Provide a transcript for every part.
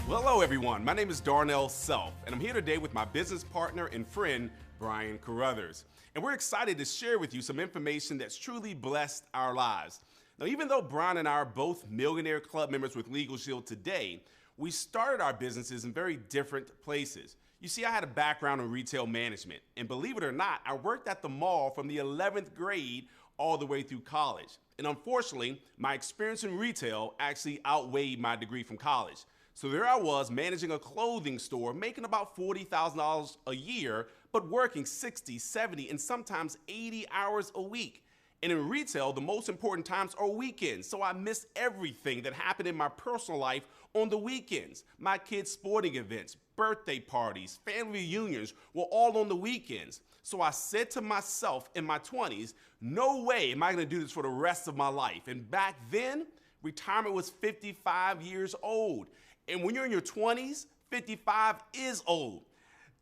Well, hello everyone, my name is Darnell Self, and I'm here today with my business partner and friend, Brian Carruthers. And we're excited to share with you some information that's truly blessed our lives. Now, even though Brian and I are both Millionaire Club members with LegalShield today, we started our businesses in very different places. You see, I had a background in retail management, and believe it or not, I worked at the mall from the 11th grade all the way through college. And unfortunately, my experience in retail actually outweighed my degree from college. So there I was managing a clothing store, making about $40,000 a year, but working 60, 70, and sometimes 80 hours a week. And in retail, the most important times are weekends, so I missed everything that happened in my personal life on the weekends. My kids' sporting events, birthday parties, family reunions were all on the weekends. So I said to myself in my 20s, no way am I gonna do this for the rest of my life. And back then, retirement was 55 years old. And when you're in your 20s, 55 is old.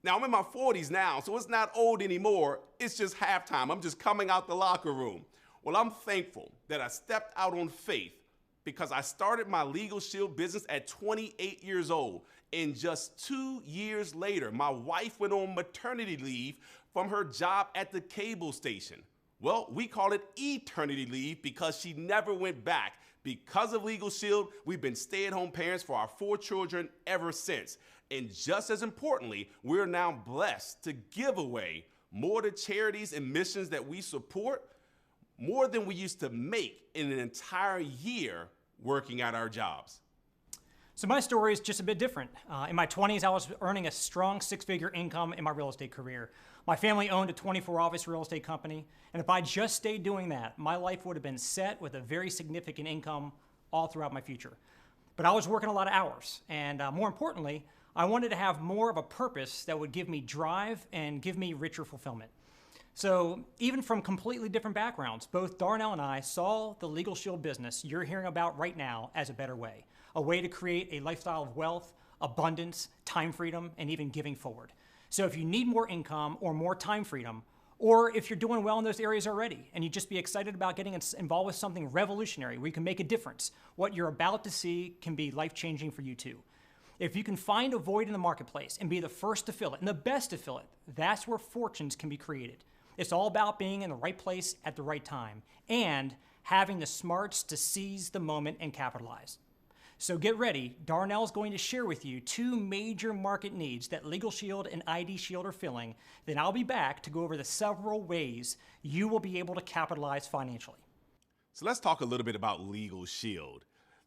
Now, I'm in my 40s now, so it's not old anymore. It's just halftime. I'm just coming out the locker room. Well, I'm thankful that I stepped out on faith because I started my LegalShield business at 28 years old. And just 2 years later, my wife went on maternity leave from her job at the cable station. Well, we call it eternity leave because she never went back. Because of LegalShield, we've been stay-at-home parents for our 4 children ever since. And just as importantly, we're now blessed to give away more to charities and missions that we support, more than we used to make in an entire year working at our jobs. So my story is just a bit different. In my 20s, I was earning a strong 6-figure income in my real estate career. My family owned a 24-office real estate company, and if I just stayed doing that, my life would have been set with a very significant income all throughout my future. But I was working a lot of hours, and more importantly, I wanted to have more of a purpose that would give me drive and give me richer fulfillment. So even from completely different backgrounds, both Darnell and I saw the LegalShield business you're hearing about right now as a better way, a way to create a lifestyle of wealth, abundance, time freedom, and even giving forward. So if you need more income or more time freedom, or if you're doing well in those areas already and you just be excited about getting involved with something revolutionary where you can make a difference, what you're about to see can be life-changing for you too. If you can find a void in the marketplace and be the first to fill it and the best to fill it, that's where fortunes can be created. It's all about being in the right place at the right time and having the smarts to seize the moment and capitalize. So get ready. Darnell's going to share with you 2 major market needs that LegalShield and IDShield are filling. Then I'll be back to go over the several ways you will be able to capitalize financially. So let's talk a little bit about LegalShield.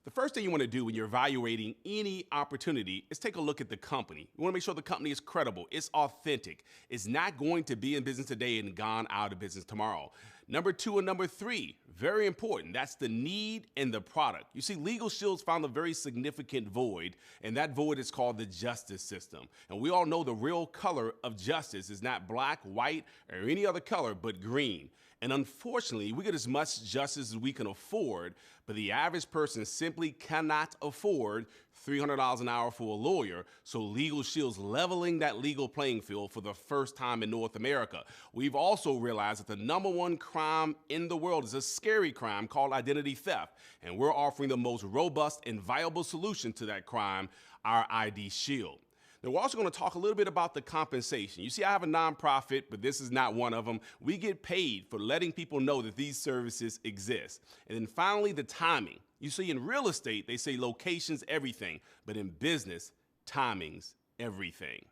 The first thing you want to do when you're evaluating any opportunity is take a look at the company. You want to make sure the company is credible, it's authentic, it's not going to be in business today and gone out of business tomorrow. Number 2 and number 3, very important, that's the need and the product. You see, LegalShield's found a very significant void, and that void is called the justice system. And we all know the real color of justice is not black, white, or any other color but green. And unfortunately, we get as much justice as we can afford, but the average person simply cannot afford $300 an hour for a lawyer, so LegalShield's leveling that legal playing field for the first time in North America. We've also realized that the #1 crime in the world is a scary crime called identity theft, and we're offering the most robust and viable solution to that crime, our IDShield. Now, we're also going to talk a little bit about the compensation. You see, I have a nonprofit, but this is not one of them. We get paid for letting people know that these services exist. And then finally, the timing. You see, in real estate, they say location's everything, but in business, timing's everything.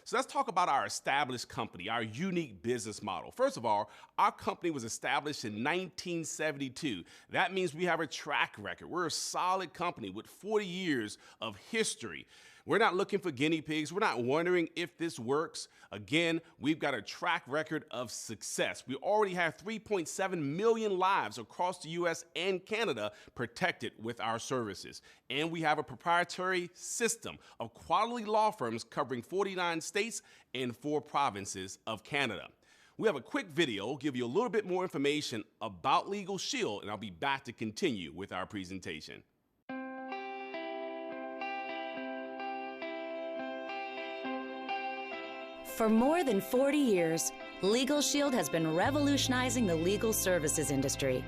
So let's talk about our established company, our unique business model. First of all, our company was established in 1972. That means we have a track record. We're a solid company with 40 years of history. We're not looking for guinea pigs. We're not wondering if this works. Again, we've got a track record of success. We already have 3.7 million lives across the US and Canada protected with our services. And we have a proprietary system of quality law firms covering 49 states and 4 provinces of Canada. We have a quick video, give you a little bit more information about LegalShield, and I'll be back to continue with our presentation. For more than 40 years, LegalShield has been revolutionizing the legal services industry.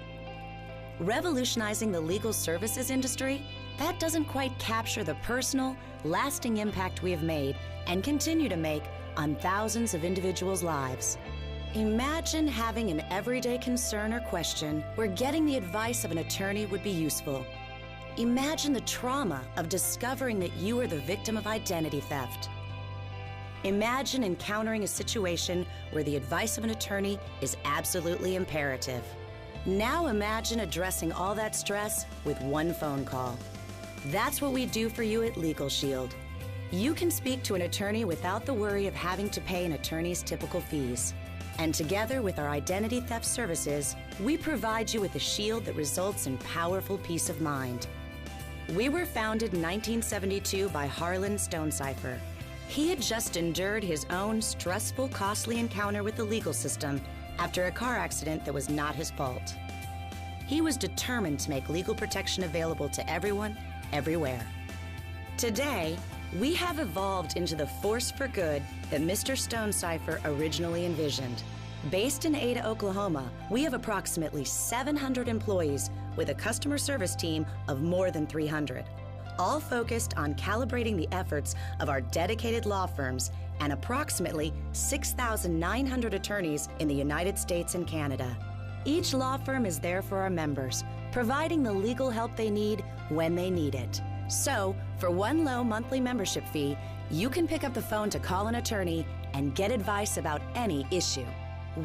Revolutionizing the legal services industry that doesn't quite capture the personal, lasting impact we have made and continue to make on thousands of individuals' lives. Imagine having an everyday concern or question where getting the advice of an attorney would be useful. Imagine the trauma of discovering that you are the victim of identity theft. Imagine encountering a situation where the advice of an attorney is absolutely imperative. Now imagine addressing all that stress with one phone call. That's what we do for you at LegalShield. You can speak to an attorney without the worry of having to pay an attorney's typical fees. And together with our identity theft services, we provide you with a shield that results in powerful peace of mind. We were founded in 1972 by Harlan Stonecipher. He had just endured his own stressful, costly encounter with the legal system after a car accident that was not his fault. He was determined to make legal protection available to everyone, everywhere. Today, we have evolved into the force for good that Mr. Stonecipher originally envisioned. Based in Ada, Oklahoma, we have approximately 700 employees with a customer service team of more than 300, all focused on calibrating the efforts of our dedicated law firms and approximately 6,900 attorneys in the United States and Canada. Each law firm is there for our members, providing the legal help they need when they need it. So, for one low monthly membership fee, you can pick up the phone to call an attorney and get advice about any issue.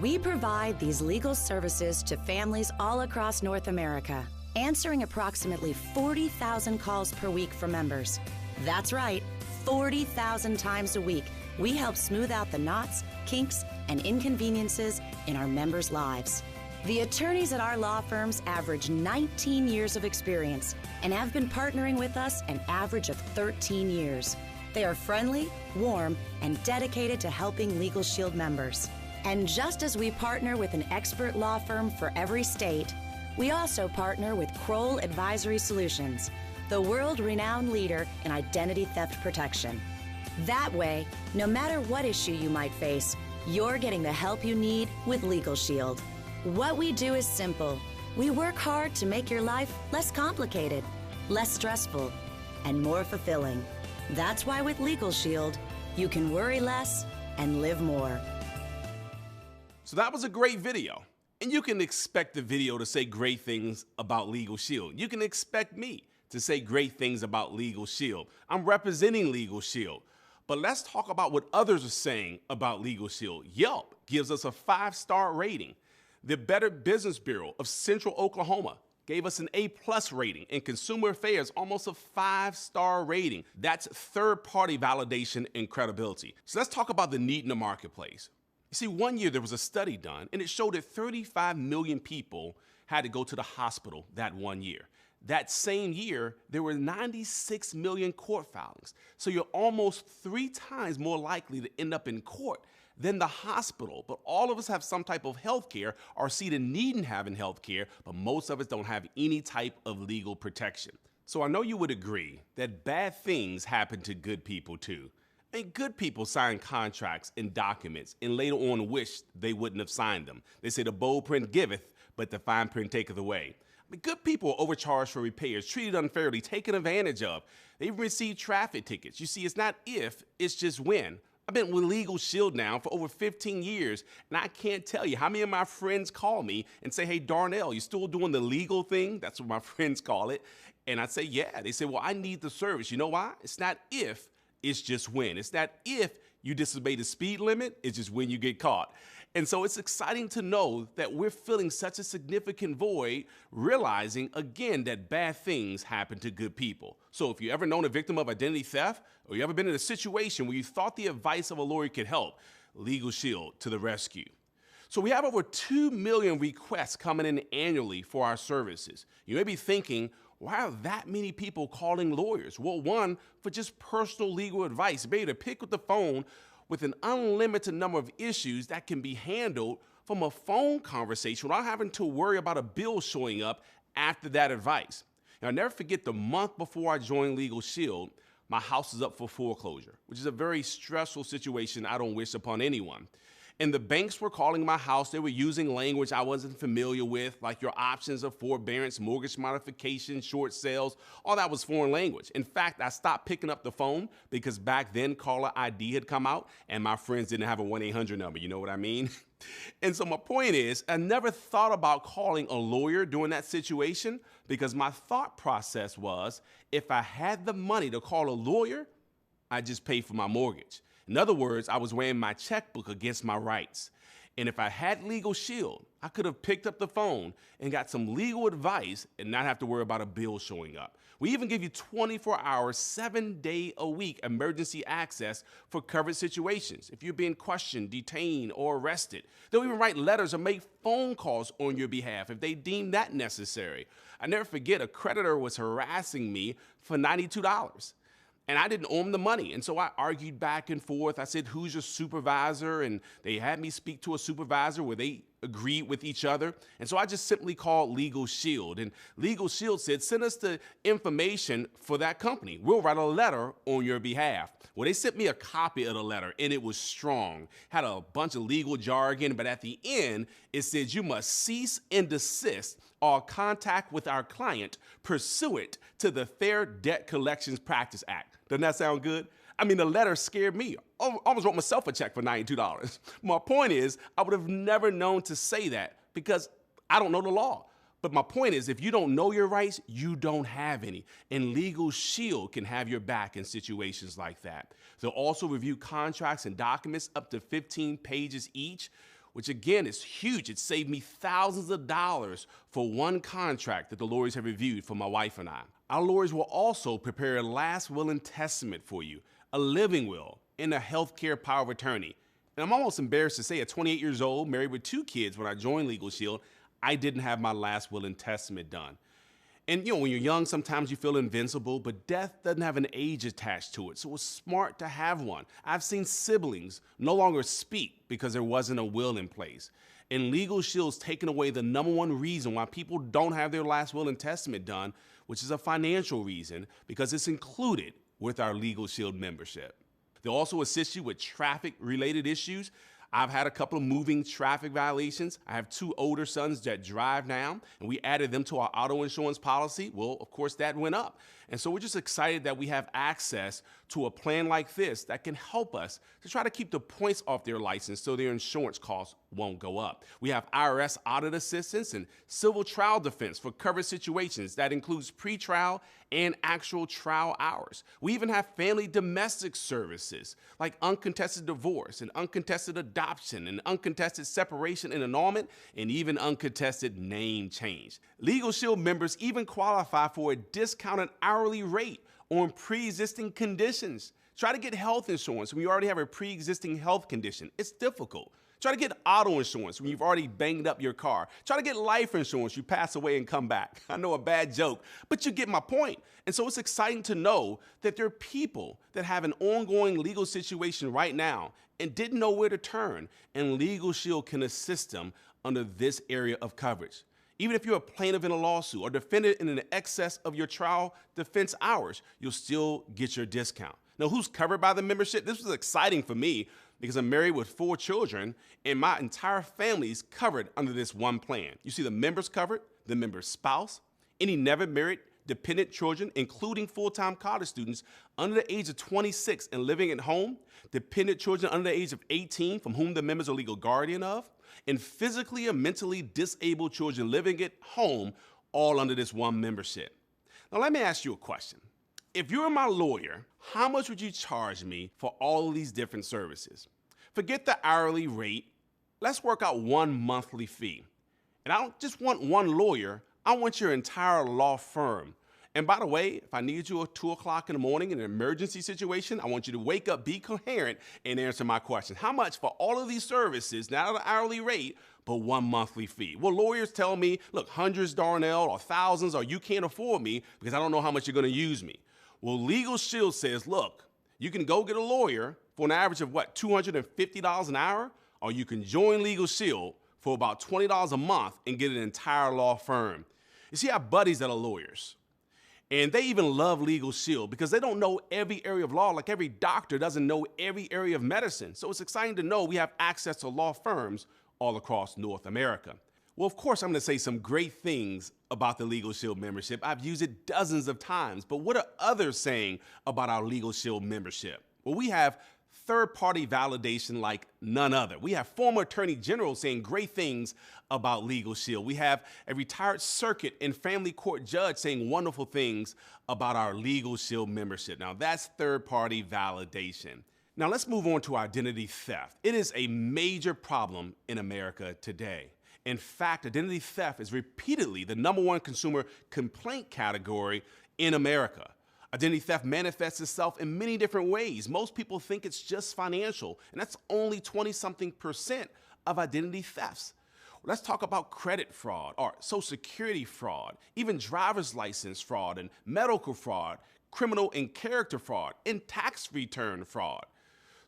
We provide these legal services to families all across North America, answering approximately 40,000 calls per week for members. That's right, 40,000 times a week, we help smooth out the knots, kinks, and inconveniences in our members' lives. The attorneys at our law firms average 19 years of experience and have been partnering with us an average of 13 years. They are friendly, warm, and dedicated to helping LegalShield members. And just as we partner with an expert law firm for every state, we also partner with Kroll Advisory Solutions, the world-renowned leader in identity theft protection. That way, no matter what issue you might face, you're getting the help you need with LegalShield. What we do is simple. We work hard to make your life less complicated, less stressful, and more fulfilling. That's why with LegalShield, you can worry less and live more. So that was a great video. And you can expect the video to say great things about LegalShield. You can expect me to say great things about LegalShield. I'm representing LegalShield. But let's talk about what others are saying about LegalShield. Yelp gives us a 5-star rating. The Better Business Bureau of Central Oklahoma gave us an A+ rating, and Consumer Affairs almost a 5-star rating. That's third-party validation and credibility. So let's talk about the need in the marketplace. You see, one year there was a study done, and it showed that 35 million people had to go to the hospital that one year. That same year, there were 96 million court filings. So you're almost 3 times more likely to end up in court than the hospital. But all of us have some type of health care or see the need in having health care, but most of us don't have any type of legal protection. So I know you would agree that bad things happen to good people too. And good people sign contracts and documents and later on wish they wouldn't have signed them. They say the bold print giveth, but the fine print taketh away. I mean, good people are overcharged for repairs, treated unfairly, taken advantage of. They even receive traffic tickets. You see, it's not if, it's just when. I've been with LegalShield now for over 15 years, and I can't tell you how many of my friends call me and say, hey, Darnell, you still doing the legal thing? That's what my friends call it. And I say, yeah. They say, well, I need the service. You know why? It's not if, it's just when. It's not if you disobey the speed limit, it's just when you get caught. And so it's exciting to know that we're filling such a significant void, realizing again that bad things happen to good people. So if you ever known a victim of identity theft, or you ever been in a situation where you thought the advice of a lawyer could help, LegalShield to the rescue. So we have over 2 million requests coming in annually for our services. You may be thinking, why are that many people calling lawyers? Well, one, for just personal legal advice, be able to pick up the phone with an unlimited number of issues that can be handled from a phone conversation without having to worry about a bill showing up after that advice. Now, I'll never forget the month before I joined LegalShield, my house is up for foreclosure, which is a very stressful situation I don't wish upon anyone. And the banks were calling my house. They were using language I wasn't familiar with, like your options of forbearance, mortgage modification, short sales. All that was foreign language. In fact, I stopped picking up the phone because back then caller ID had come out and my friends didn't have a 1-800 number. You know what I mean? And so my point is, I never thought about calling a lawyer during that situation because my thought process was, if I had the money to call a lawyer, I'd just pay for my mortgage. In other words, I was weighing my checkbook against my rights. And if I had LegalShield, I could have picked up the phone and got some legal advice and not have to worry about a bill showing up. We even give you 24-hour, 7-day-a-week emergency access for covered situations. If you're being questioned, detained, or arrested, they'll even write letters or make phone calls on your behalf if they deem that necessary. I never forget, a creditor was harassing me for $92. And I didn't owe them the money. And so I argued back and forth. I said, who's your supervisor? And they had me speak to a supervisor where they agreed with each other. And so I just simply called LegalShield. And LegalShield said, send us the information for that company. We'll write a letter on your behalf. Well, they sent me a copy of the letter, and it was strong. Had a bunch of legal jargon, but at the end, it said you must cease and desist all contact with our client pursuant to the Fair Debt Collections Practice Act. Doesn't that sound good? I mean, the letter scared me. I almost wrote myself a check for $92. My point is, I would have never known to say that because I don't know the law. But my point is, if you don't know your rights, you don't have any. And LegalShield can have your back in situations like that. They'll also review contracts and documents up to 15 pages each, which again is huge. It saved me thousands of dollars for one contract that the lawyers have reviewed for my wife and I. Our lawyers will also prepare a last will and testament for you, a living will, and a healthcare power of attorney. And I'm almost embarrassed to say, at 28 years old, married with 2 kids when I joined LegalShield, I didn't have my last will and testament done. And you know, when you're young, sometimes you feel invincible, but death doesn't have an age attached to it, so it's smart to have one. I've seen siblings no longer speak because there wasn't a will in place. And LegalShield's taken away the #1 reason why people don't have their last will and testament done, which is a financial reason, because it's included with our LegalShield membership. They'll also assist you with traffic-related issues. I've had a couple of moving traffic violations. I have 2 older sons that drive now, and we added them to our auto insurance policy. Well, of course, that went up. And so we're just excited that we have access to a plan like this that can help us to try to keep the points off their license so their insurance costs won't go up. We have IRS audit assistance and civil trial defense for covered situations. That includes pretrial and actual trial hours. We even have family domestic services like uncontested divorce and uncontested adoption and uncontested separation and annulment and even uncontested name change. LegalShield members even qualify for a discounted hourly rate on pre-existing conditions. Try to get health insurance when you already have a pre-existing health condition. It's difficult. Try to get auto insurance when you've already banged up your car. Try to get life insurance, you pass away and come back. I know, a bad joke, but you get my point. And so it's exciting to know that there are people that have an ongoing legal situation right now and didn't know where to turn, and LegalShield can assist them under this area of coverage. Even if you're a plaintiff in a lawsuit or defendant in an excess of your trial defense hours, you'll still get your discount. Now, who's covered by the membership? This was exciting for me because I'm married with 4 children and my entire family is covered under this one plan. You see the members covered, the member's spouse, any never married dependent children, including full-time college students under the age of 26 and living at home, dependent children under the age of 18 from whom the members are legal guardian of, and physically or mentally disabled children living at home, all under this one membership. Now, let me ask you a question. If you were my lawyer, how much would you charge me for all of these different services? Forget the hourly rate. Let's work out one monthly fee. And I don't just want one lawyer, I want your entire law firm. And by the way, if I need you at 2 o'clock in the morning in an emergency situation, I want you to wake up, be coherent, and answer my question. How much for all of these services, not an hourly rate, but one monthly fee? Well, lawyers tell me, look, hundreds, Darnell, or thousands, or you can't afford me because I don't know how much you're going to use me. Well, LegalShield says, look, you can go get a lawyer for an average of what, $250 an hour, or you can join LegalShield for about $20 a month and get an entire law firm. You see, I have buddies that are lawyers. And they even love LegalShield because they don't know every area of law, like every doctor doesn't know every area of medicine. So it's exciting to know we have access to law firms all across North America. Well, of course, I'm going to say some great things about the LegalShield membership. I've used it dozens of times, but what are others saying about our LegalShield membership? Well, we have third-party validation like none other. We have former attorney generals saying great things about LegalShield. We have a retired circuit and family court judge saying wonderful things about our LegalShield membership. Now, that's third-party validation. Now, let's move on to identity theft. It is a major problem in America today. In fact, identity theft is repeatedly the #1 consumer complaint category in America. Identity theft manifests itself in many different ways. Most people think it's just financial, and that's only 20-something% of identity thefts. Let's talk about credit fraud or Social Security fraud, even driver's license fraud and medical fraud, criminal and character fraud, and tax return fraud.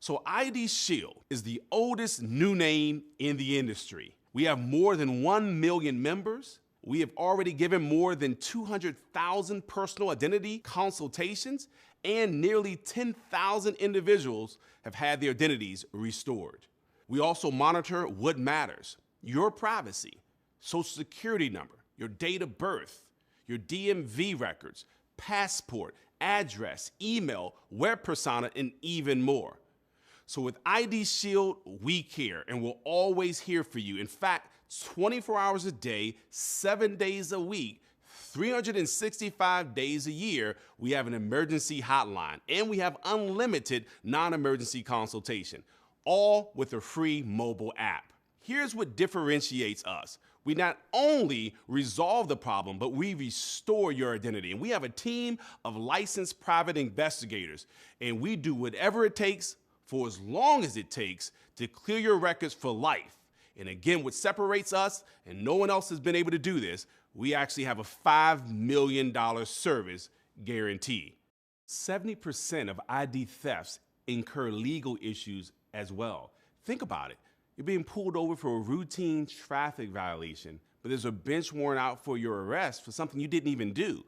So ID Shield is the oldest new name in the industry. We have more than 1 million members. We have already given more than 200,000 personal identity consultations, and nearly 10,000 individuals have had their identities restored. We also monitor what matters: your privacy, Social Security number, your date of birth, your DMV records, passport, address, email, web persona, and even more. So with ID Shield, we care, and we're always here for you. In fact, 24 hours a day, 7 days a week, 365 days a year, we have an emergency hotline, and we have unlimited non-emergency consultation, all with a free mobile app. Here's what differentiates us. We not only resolve the problem, but we restore your identity. And we have a team of licensed private investigators, and we do whatever it takes for as long as it takes to clear your records for life. And again, what separates us, and no one else has been able to do this, we actually have a $5 million service guarantee. 70% of ID thefts incur legal issues as well. Think about it. You're being pulled over for a routine traffic violation, but there's a bench warrant out for your arrest for something you didn't even do.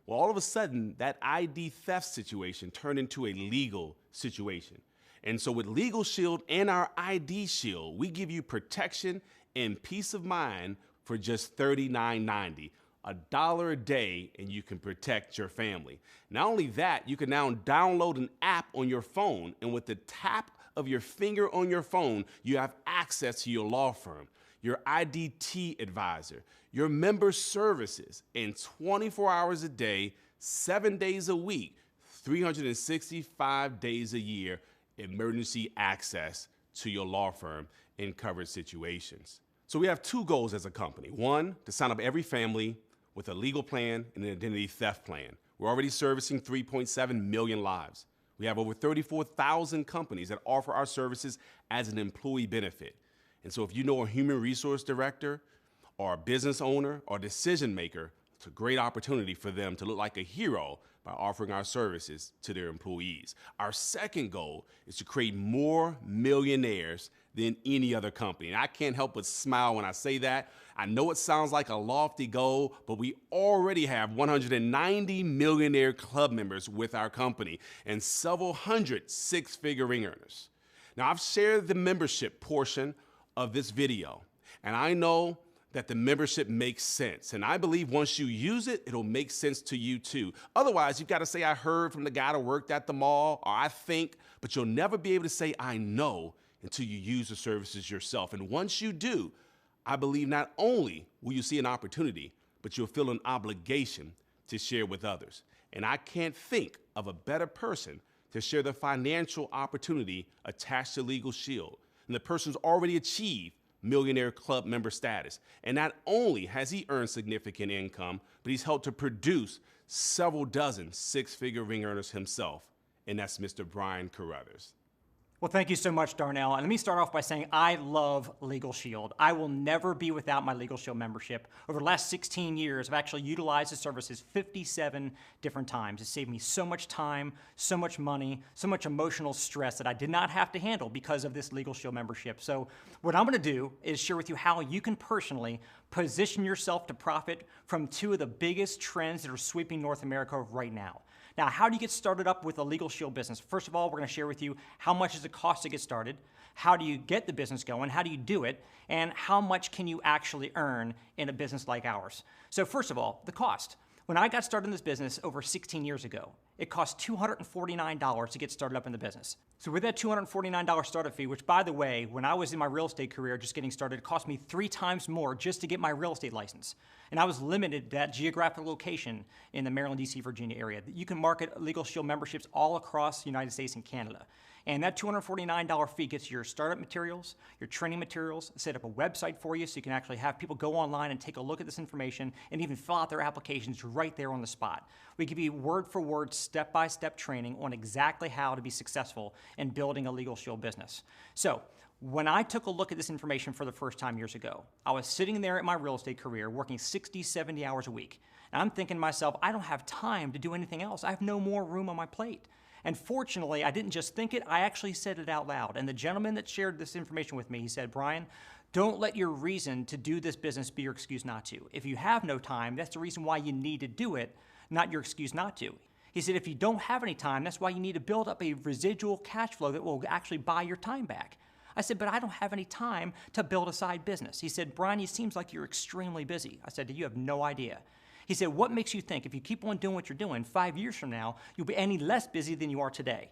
Well, all of a sudden, that ID theft situation turned into a legal situation. And so with LegalShield and our ID Shield, we give you protection and peace of mind for just $39.90, $1 a day, and you can protect your family. Not only that, you can now download an app on your phone, and with the tap of your finger on your phone, you have access to your law firm, your IDT advisor, your member services, and 24 hours a day, 7 days a week, 365 days a year, emergency access to your law firm in covered situations. So we have two goals as a company. One, to sign up every family with a legal plan and an identity theft plan. We're already servicing 3.7 million lives. We have over 34,000 companies that offer our services as an employee benefit. And so if you know a human resource director or a business owner or decision maker, it's a great opportunity for them to look like a hero by offering our services to their employees. Our second goal is to create more millionaires than any other company. And I can't help but smile when I say that. I know it sounds like a lofty goal, but we already have 190 millionaire club members with our company and several hundred six-figure ring earners. Now, I've shared the membership portion of this video, and I know that the membership makes sense. And I believe once you use it, it'll make sense to you too. Otherwise, you've got to say, I heard from the guy that worked at the mall, or I think, but you'll never be able to say, I know, until you use the services yourself. And once you do, I believe not only will you see an opportunity, but you'll feel an obligation to share with others. And I can't think of a better person to share the financial opportunity attached to LegalShield. And the person's already achieved millionaire club member status. And not only has he earned significant income, but he's helped to produce several dozen six-figure ring earners himself. And that's Mr. Brian Carruthers. Well, thank you so much, Darnell. And let me start off by saying I love LegalShield. I will never be without my LegalShield membership. Over the last 16 years, I've actually utilized the services 57 different times. It saved me so much time, so much money, so much emotional stress that I did not have to handle because of this LegalShield membership. So what I'm going to do is share with you how you can personally position yourself to profit from two of the biggest trends that are sweeping North America right now. Now, how do you get started up with a LegalShield business? First of all, we're going to share with you how much does it cost to get started, how do you get the business going, how do you do it, and how much can you actually earn in a business like ours. So first of all, the cost. When I got started in this business over 16 years ago, it cost $249 to get started up in the business. So with that $249 startup fee, which by the way, when I was in my real estate career just getting started, it cost me 3 times more just to get my real estate license. And I was limited to that geographic location in the Maryland, DC, Virginia area. You can market LegalShield memberships all across the United States and Canada. And that $249 fee gets your startup materials, your training materials, set up a website for you so you can actually have people go online and take a look at this information and even fill out their applications right there on the spot. We give you word-for-word, step-by-step training on exactly how to be successful in building a LegalShield business. So when I took a look at this information for the first time years ago, I was sitting there at my real estate career working 60, 70 hours a week. And I'm thinking to myself, I don't have time to do anything else. I have no more room on my plate. And fortunately, I didn't just think it, I actually said it out loud. And the gentleman that shared this information with me, he said, Brian, don't let your reason to do this business be your excuse not to. If you have no time, that's the reason why you need to do it, not your excuse not to. He said, if you don't have any time, that's why you need to build up a residual cash flow that will actually buy your time back. I said, but I don't have any time to build a side business. He said, Brian, it seems like you're extremely busy. I said, you have no idea. He said, what makes you think if you keep on doing what you're doing, 5 years from now, you'll be any less busy than you are today?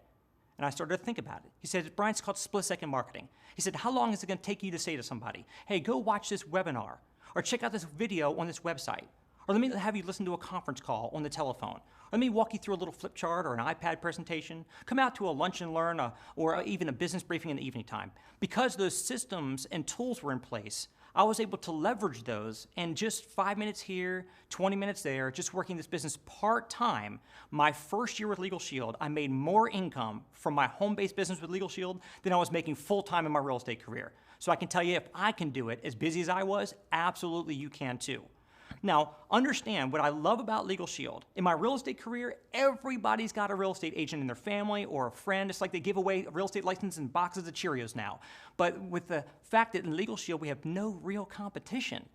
And I started to think about it. He said, Brian, it's called split-second marketing. He said, how long is it going to take you to say to somebody, hey, go watch this webinar, or check out this video on this website, or let me have you listen to a conference call on the telephone, or let me walk you through a little flip chart or an iPad presentation, come out to a lunch and learn, or even a business briefing in the evening time. Because those systems and tools were in place, I was able to leverage those, and just 5 minutes here, 20 minutes there, just working this business part-time. My first year with LegalShield, I made more income from my home-based business with LegalShield than I was making full-time in my real estate career. So I can tell you, if I can do it as busy as I was, absolutely you can too. Now, understand what I love about LegalShield. In my real estate career, everybody's got a real estate agent in their family or a friend. It's like they give away a real estate license in boxes of Cheerios now. But with the fact that in LegalShield, we have no real competition.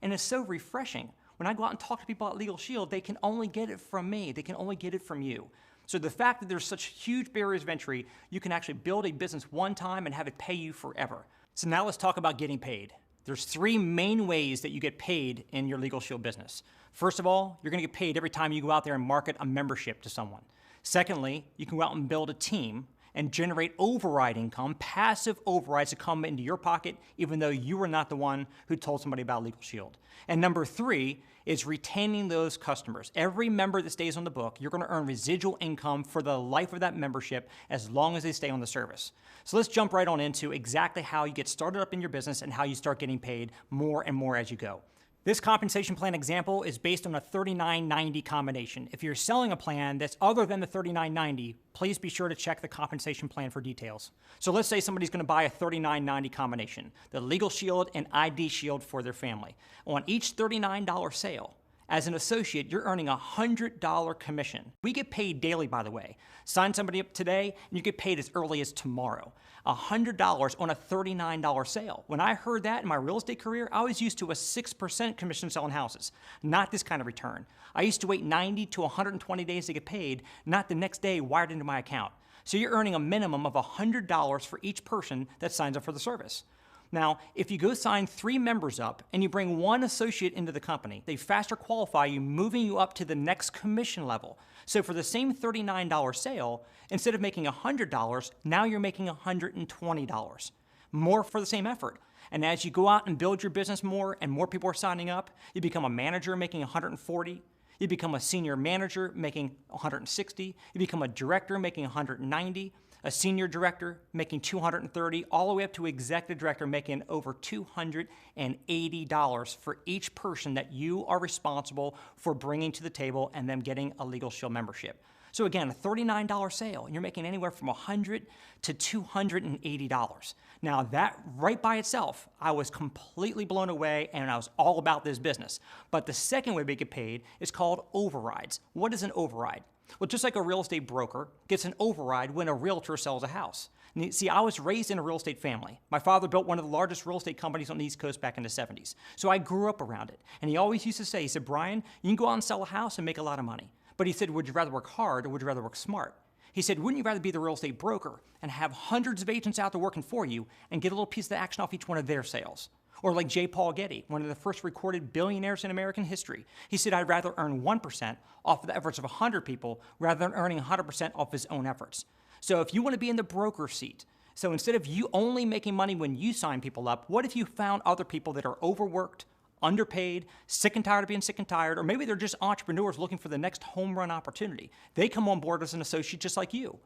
And it's so refreshing. When I go out and talk to people about LegalShield, they can only get it from me. They can only get it from you. So the fact that there's such huge barriers of entry, you can actually build a business one time and have it pay you forever. So now let's talk about getting paid. There's 3 main ways that you get paid in your LegalShield business. First of all, you're going to get paid every time you go out there and market a membership to someone. Secondly, you can go out and build a team and generate override income, passive overrides to come into your pocket, even though you were not the one who told somebody about LegalShield. And number 3 is retaining those customers. Every member that stays on the book, you're going to earn residual income for the life of that membership as long as they stay on the service. So let's jump right on into exactly how you get started up in your business and how you start getting paid more and more as you go. This compensation plan example is based on a 3990 combination. If you're selling a plan that's other than the 3990, please be sure to check the compensation plan for details. So let's say somebody's going to buy a 3990 combination, the LegalShield and ID Shield for their family. On each $39 sale, as an associate, you're earning a $100 commission. We get paid daily, by the way. Sign somebody up today, and you get paid as early as tomorrow. $100 on a $39 sale. When I heard that in my real estate career, I was used to a 6% commission selling houses, not this kind of return. I used to wait 90 to 120 days to get paid, not the next day wired into my account. So you're earning a minimum of $100 for each person that signs up for the service. Now, if you go sign 3 members up and you bring 1 associate into the company, they faster qualify you, moving you up to the next commission level. So for the same $39 sale, instead of making $100, now you're making $120. More for the same effort. And as you go out and build your business more and more people are signing up, you become a manager making $140. You become a senior manager making $160. You become a director making $190. A senior director making $230, all the way up to executive director making over $280 for each person that you are responsible for bringing to the table and them getting a LegalShield membership. So again, a $39 sale, and you're making anywhere from $100 to $280. Now that right by itself, I was completely blown away and I was all about this business. But the second way we get paid is called overrides. What is an override? Well, just like a real estate broker gets an override when a realtor sells a house. See, I was raised in a real estate family. My father built one of the largest real estate companies on the East Coast back in the 70s. So I grew up around it. And he always used to say, he said, Brian, you can go out and sell a house and make a lot of money. But he said, would you rather work hard or would you rather work smart? He said, wouldn't you rather be the real estate broker and have hundreds of agents out there working for you and get a little piece of the action off each one of their sales? Or like J. Paul Getty, one of the first recorded billionaires in American history. He said, I'd rather earn 1% off of the efforts of 100 people rather than earning 100% off his own efforts. So if you want to be in the broker seat, so instead of you only making money when you sign people up, what if you found other people that are overworked, underpaid, sick and tired of being sick and tired, or maybe they're just entrepreneurs looking for the next home run opportunity. They come on board as an associate just like you.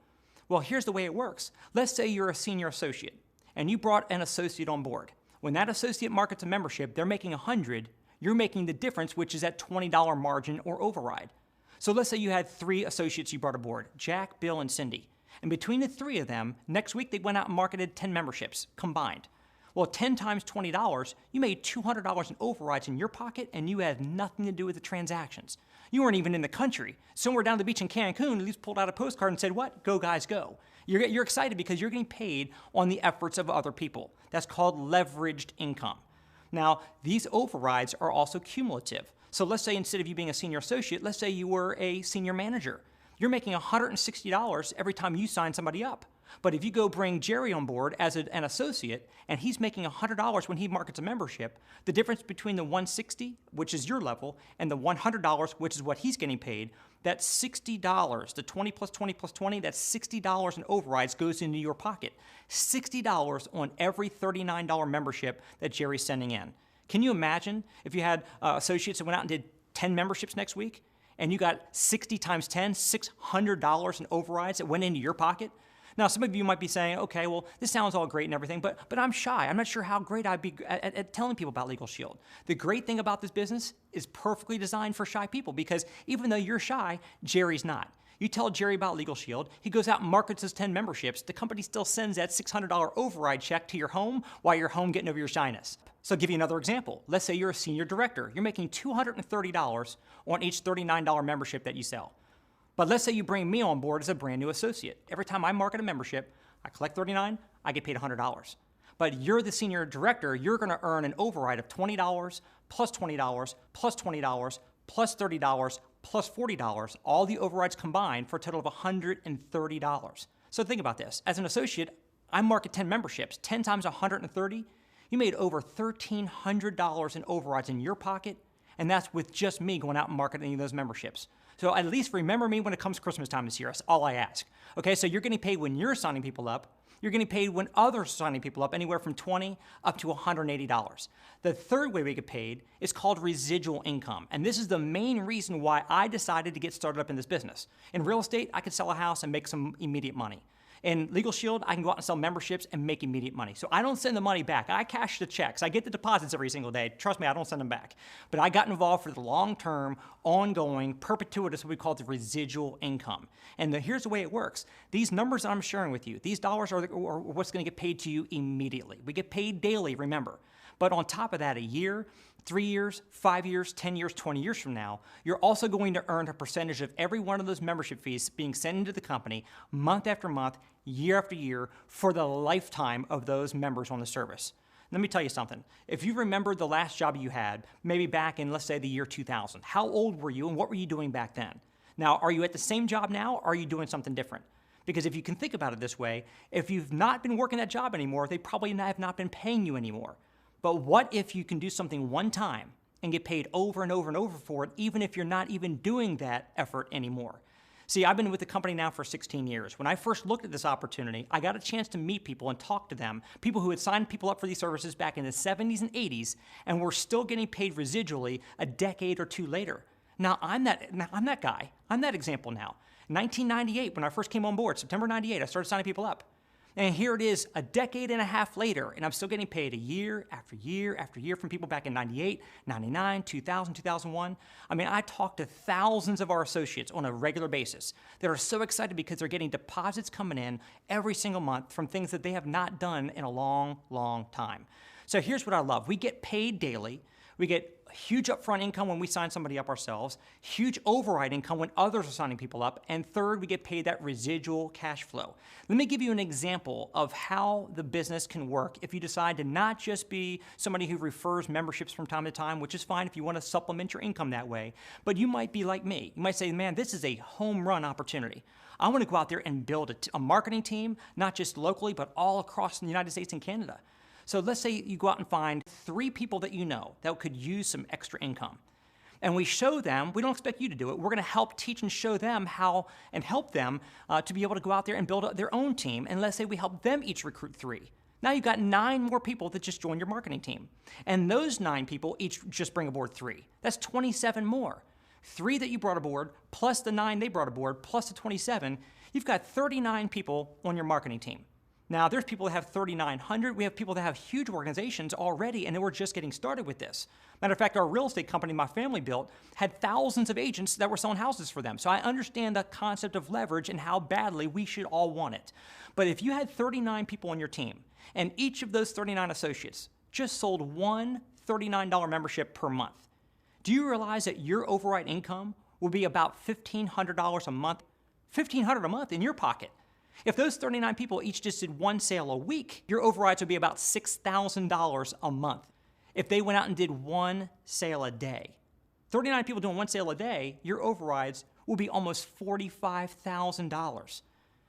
Well, here's the way it works. Let's say you're a senior associate and you brought an associate on board. When that associate markets a membership, they're making $100, you're making the difference, which is that $20 margin or override. So let's say you had 3 associates you brought aboard, Jack, Bill, and Cindy. And between the 3 of them, next week they went out and marketed 10 memberships combined. Well, 10 times $20, you made $200 in overrides in your pocket, and you had nothing to do with the transactions. You weren't even in the country. Somewhere down the beach in Cancun, you pulled out a postcard and said, what? Go, guys, go. You're excited because you're getting paid on the efforts of other people. That's called leveraged income. Now, these overrides are also cumulative. So let's say instead of you being a senior associate, let's say you were a senior manager. You're making $160 every time you sign somebody up. But if you go bring Jerry on board as an associate, and he's making $100 when he markets a membership, the difference between the $160, which is your level, and the $100, which is what he's getting paid, that $60, the 20 plus 20 plus 20, that's $60 in overrides goes into your pocket. $60 on every $39 membership that Jerry's sending in. Can you imagine if you had associates that went out and did 10 memberships next week, and you got 60 times 10, $600 in overrides that went into your pocket? Now, some of you might be saying, okay, well, this sounds all great and everything, but I'm shy. I'm not sure how great I'd be at telling people about LegalShield. The great thing about this business is perfectly designed for shy people because even though you're shy, Jerry's not. You tell Jerry about LegalShield, he goes out and markets his 10 memberships. The company still sends that $600 override check to your home while you're home getting over your shyness. So I'll give you another example. Let's say you're a senior director. You're making $230 on each $39 membership that you sell. But let's say you bring me on board as a brand new associate. Every time I market a membership, I collect $39, I get paid $100. But you're the senior director, you're going to earn an override of $20 plus $20 plus $20 plus $30 plus $40, all the overrides combined for a total of $130. So think about this. As an associate, I market 10 memberships. 10 times 130, you made over $1,300 in overrides in your pocket, and that's with just me going out and marketing those memberships. So at least remember me when it comes Christmas time this year. That's all I ask. Okay, so you're getting paid when you're signing people up. You're getting paid when others are signing people up, anywhere from $20 up to $180. The third way we get paid is called residual income. And this is the main reason why I decided to get started up in this business. In real estate, I could sell a house and make some immediate money. In LegalShield, I can go out and sell memberships and make immediate money. So I don't send the money back. I cash the checks. I get the deposits every single day. Trust me, I don't send them back. But I got involved for the long-term, ongoing, perpetuitous, what we call the residual income. And here's the way it works. These numbers that I'm sharing with you, these dollars are what's going to get paid to you immediately. We get paid daily, remember. But on top of that, a year, 3 years, 5 years, 10 years, 20 years from now, you're also going to earn a percentage of every one of those membership fees being sent into the company month after month, year after year, for the lifetime of those members on the service. Let me tell you something. If you remember the last job you had, maybe back in, let's say, the year 2000, how old were you and what were you doing back then? Now, are you at the same job now or are you doing something different? Because if you can think about it this way, if you've not been working that job anymore, they probably have not been paying you anymore. But what if you can do something one time and get paid over and over and over for it, even if you're not even doing that effort anymore? See, I've been with the company now for 16 years. When I first looked at this opportunity, I got a chance to meet people and talk to them, people who had signed people up for these services back in the 70s and 80s, and were still getting paid residually a decade or two later. Now, I'm that guy. I'm that example now. 1998, when I first came on board, September 98, I started signing people up. And here it is a decade and a half later, and I'm still getting paid year after year after year from people back in 98, 99, 2000, 2001. I mean, I talk to thousands of our associates on a regular basis that are so excited because they're getting deposits coming in every single month from things that they have not done in a long, long time. So here's what I love. We get paid daily. We get huge upfront income when we sign somebody up ourselves, huge override income when others are signing people up, and third, we get paid that residual cash flow. Let me give you an example of how the business can work if you decide to not just be somebody who refers memberships from time to time, which is fine if you want to supplement your income that way, but you might be like me. You might say, man, this is a home run opportunity. I want to go out there and build a marketing team, not just locally, but all across the United States and Canada. So let's say you go out and find 3 people that you know that could use some extra income. And we show them, we don't expect you to do it, we're going to help teach and show them how and help them to be able to go out there and build their own team. And let's say we help them each recruit 3. Now you've got 9 more people that just joined your marketing team. And those 9 people each just bring aboard 3. That's 27 more. 3 that you brought aboard, plus the 9 they brought aboard, plus the 27, you've got 39 people on your marketing team. Now, there's people that have 3,900. We have people that have huge organizations already, and we're just getting started with this. Matter of fact, our real estate company my family built had thousands of agents that were selling houses for them. So I understand the concept of leverage and how badly we should all want it. But if you had 39 people on your team, and each of those 39 associates just sold one $39 membership per month, do you realize that your override income will be about $1,500 a month? $1,500 a month in your pocket. If those 39 people each just did 1 sale a week, your overrides would be about $6,000 a month. If they went out and did 1 sale a day, 39 people doing 1 sale a day, your overrides will be almost $45,000.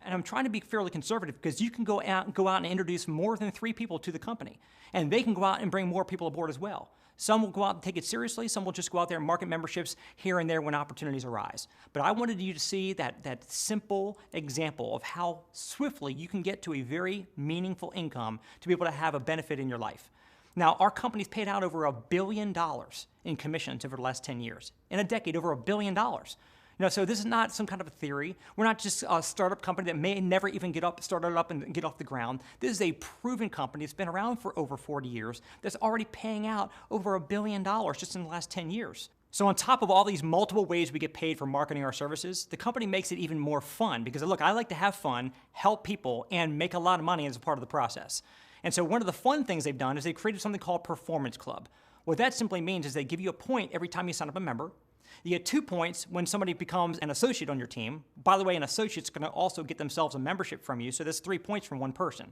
And I'm trying to be fairly conservative because you can go out and introduce more than 3 people to the company, and they can go out and bring more people aboard as well. Some will go out and take it seriously. Some will just go out there and market memberships here and there when opportunities arise. But I wanted you to see that simple example of how swiftly you can get to a very meaningful income to be able to have a benefit in your life. Now, our company's paid out over $1 billion in commissions over the last 10 years. In a decade, over $1 billion. So this is not some kind of a theory. We're not just a startup company that may never even started up and get off the ground. This is a proven company that's been around for over 40 years that's already paying out over $1 billion just in the last 10 years. So on top of all these multiple ways we get paid for marketing our services, the company makes it even more fun because, look, I like to have fun, help people, and make a lot of money as a part of the process. And so one of the fun things they've done is they've created something called Performance Club. What that simply means is they give you a point every time you sign up a member. You get 2 points when somebody becomes an associate on your team. By the way, an associate's going to also get themselves a membership from you, so that's 3 points from one person.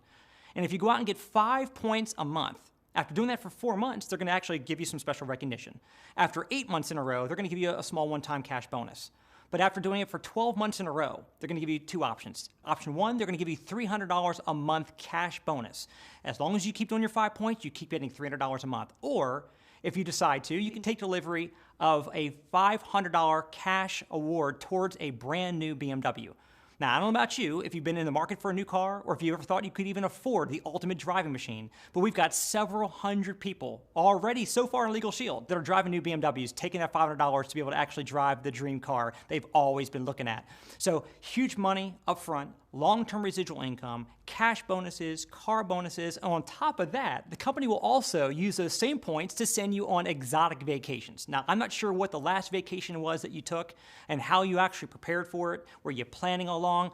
And if you go out and get 5 points a month, after doing that for 4 months, they're going to actually give you some special recognition. After 8 months in a row, they're going to give you a small one-time cash bonus. But after doing it for 12 months in a row, they're going to give you 2 options. Option 1, they're going to give you $300 a month cash bonus. As long as you keep doing your 5 points, you keep getting $300 a month. Or if you decide to, you can take delivery of a $500 cash award towards a brand new BMW. Now, I don't know about you, if you've been in the market for a new car, or if you ever thought you could even afford the ultimate driving machine, but we've got several hundred people already so far in LegalShield that are driving new BMWs, taking that $500 to be able to actually drive the dream car they've always been looking at. So huge money up front, long-term residual income, cash bonuses, car bonuses, and on top of that, the company will also use those same points to send you on exotic vacations. Now, I'm not sure what the last vacation was that you took and how you actually prepared for it. Were you planning along,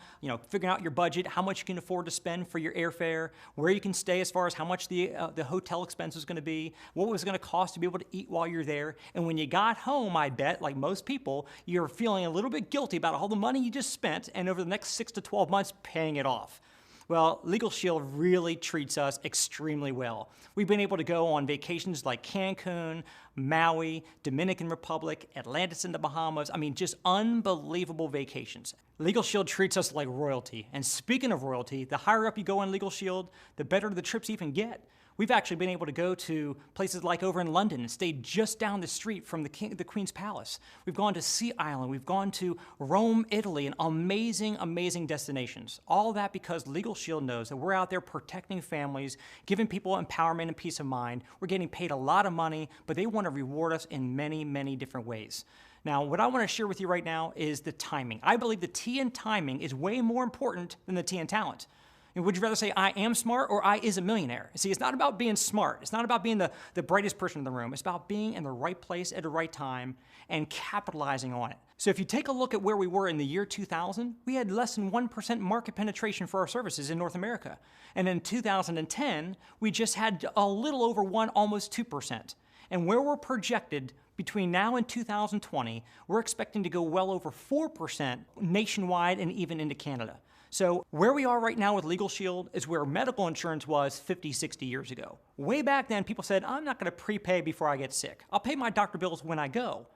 figuring out your budget, how much you can afford to spend for your airfare, where you can stay as far as how much the hotel expense was going to be, what was going to cost to be able to eat while you're there. And when you got home, I bet, like most people, you're feeling a little bit guilty about all the money you just spent and over the next 6 to 12 months paying it off. Well, LegalShield really treats us extremely well. We've been able to go on vacations like Cancun, Maui, Dominican Republic, Atlantis in the Bahamas. I mean, just unbelievable vacations. LegalShield treats us like royalty. And speaking of royalty, the higher up you go in LegalShield, the better the trips even get. We've actually been able to go to places like over in London and stayed just down the street from the Queen's Palace. We've gone to Sea Island. We've gone to Rome, Italy, and amazing, amazing destinations. All that because LegalShield knows that we're out there protecting families, giving people empowerment and peace of mind. We're getting paid a lot of money, but they want to reward us in many, many different ways. Now, what I want to share with you right now is the timing. I believe the T in timing is way more important than the T in talent. And would you rather say I am smart or I is a millionaire? See, it's not about being smart. It's not about being the brightest person in the room. It's about being in the right place at the right time and capitalizing on it. So if you take a look at where we were in the year 2000, we had less than 1% market penetration for our services in North America. And in 2010, we just had a little over 1, almost 2%. And where we're projected between now and 2020, we're expecting to go well over 4% nationwide and even into Canada. So where we are right now with LegalShield is where medical insurance was 50, 60 years ago. Way back then, people said, I'm not going to prepay before I get sick. I'll pay my doctor bills when I go.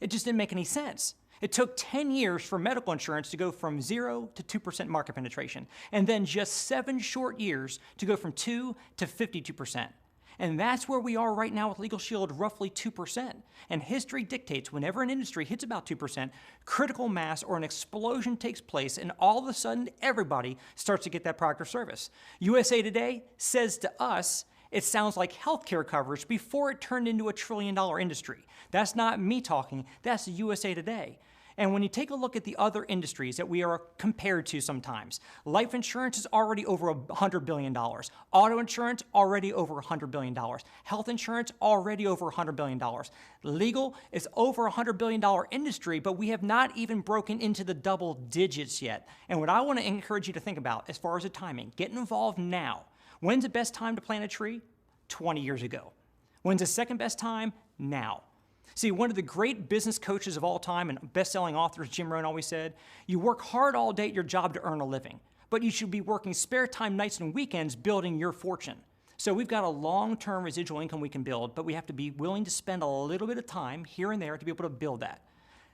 It just didn't make any sense. It took 10 years for medical insurance to go from 0 to 2% market penetration, and then just 7 short years to go from 2 to 52%. And that's where we are right now with LegalShield, roughly 2%. And history dictates whenever an industry hits about 2%, critical mass or an explosion takes place, and all of a sudden, everybody starts to get that product or service. USA Today says to us, it sounds like healthcare coverage before it turned into a $1 trillion industry. That's not me talking, that's USA Today. And when you take a look at the other industries that we are compared to sometimes, life insurance is already over $100 billion. Auto insurance, already over $100 billion. Health insurance, already over $100 billion. Legal is over $100 billion industry, but we have not even broken into the double digits yet. And what I want to encourage you to think about as far as the timing, get involved now. When's the best time to plant a tree? 20 years ago. When's the second best time? Now. See, one of the great business coaches of all time and best-selling authors, Jim Rohn, always said, you work hard all day at your job to earn a living, but you should be working spare time nights and weekends building your fortune. So we've got a long-term residual income we can build, but we have to be willing to spend a little bit of time here and there to be able to build that.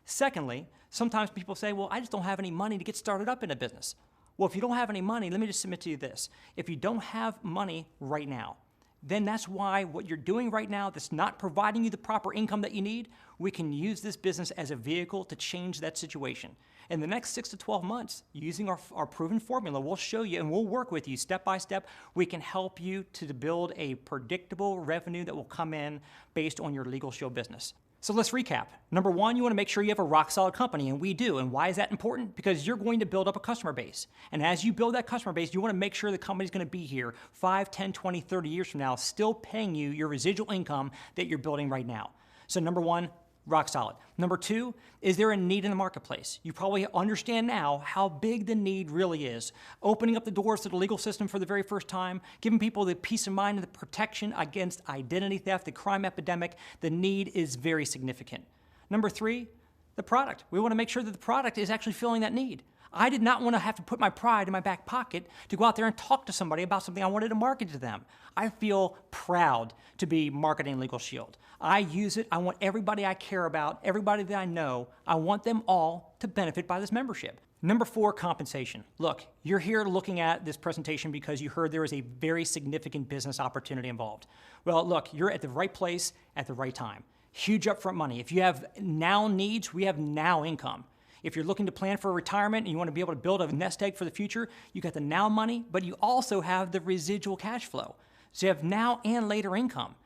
Secondly, sometimes people say, well, I just don't have any money to get started up in a business. Well, if you don't have any money, let me just submit to you this. If you don't have money right now, then that's why what you're doing right now that's not providing you the proper income that you need, we can use this business as a vehicle to change that situation. In the next 6 to 12 months, using our proven formula, we'll show you and we'll work with you step by step. We can help you to build a predictable revenue that will come in based on your LegalShield business. So let's recap. Number one, you want to make sure you have a rock solid company, and we do. And why is that important? Because you're going to build up a customer base. And as you build that customer base, you want to make sure the company's going to be here 5, 10, 20, 30 years from now, still paying you your residual income that you're building right now. So number one, rock solid. Number two, is there a need in the marketplace? You probably understand now how big the need really is. Opening up the doors to the legal system for the very first time, giving people the peace of mind and the protection against identity theft, the crime epidemic, the need is very significant. Number three, the product. We want to make sure that the product is actually filling that need. I did not want to have to put my pride in my back pocket to go out there and talk to somebody about something I wanted to market to them. I feel proud to be marketing LegalShield. I use it. I want everybody I care about, everybody that I know, I want them all to benefit by this membership. Number four, compensation. Look, you're here looking at this presentation because you heard there is a very significant business opportunity involved. Well, look, you're at the right place at the right time. Huge upfront money. If you have now needs, we have now income. If you're looking to plan for retirement and you want to be able to build a nest egg for the future, you got the now money, but you also have the residual cash flow. So you have now and later income.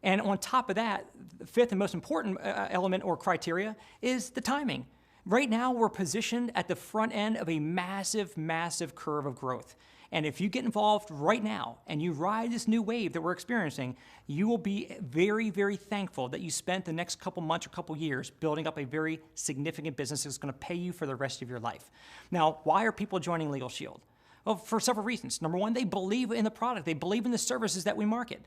And on top of that, the fifth and most important element or criteria is the timing. Right now, we're positioned at the front end of a massive, massive curve of growth. And if you get involved right now and you ride this new wave that we're experiencing, you will be very, very thankful that you spent the next couple months or couple years building up a very significant business that's going to pay you for the rest of your life. Now, why are people joining LegalShield? Well, for several reasons. Number one, they believe in the product. They believe in the services that we market.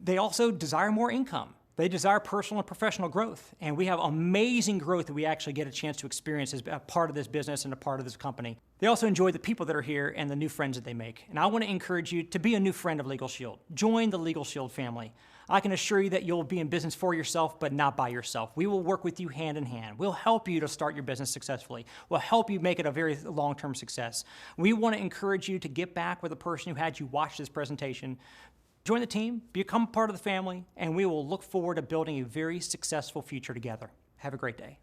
They also desire more income. They desire personal and professional growth, and we have amazing growth that we actually get a chance to experience as a part of this business and a part of this company. They also enjoy the people that are here and the new friends that they make. And I want to encourage you to be a new friend of LegalShield. Join the LegalShield family. I can assure you that you'll be in business for yourself, but not by yourself. We will work with you hand in hand. We'll help you to start your business successfully. We'll help you make it a very long-term success. We want to encourage you to get back with the person who had you watch this presentation. Join the team, become part of the family, and we will look forward to building a very successful future together. Have a great day.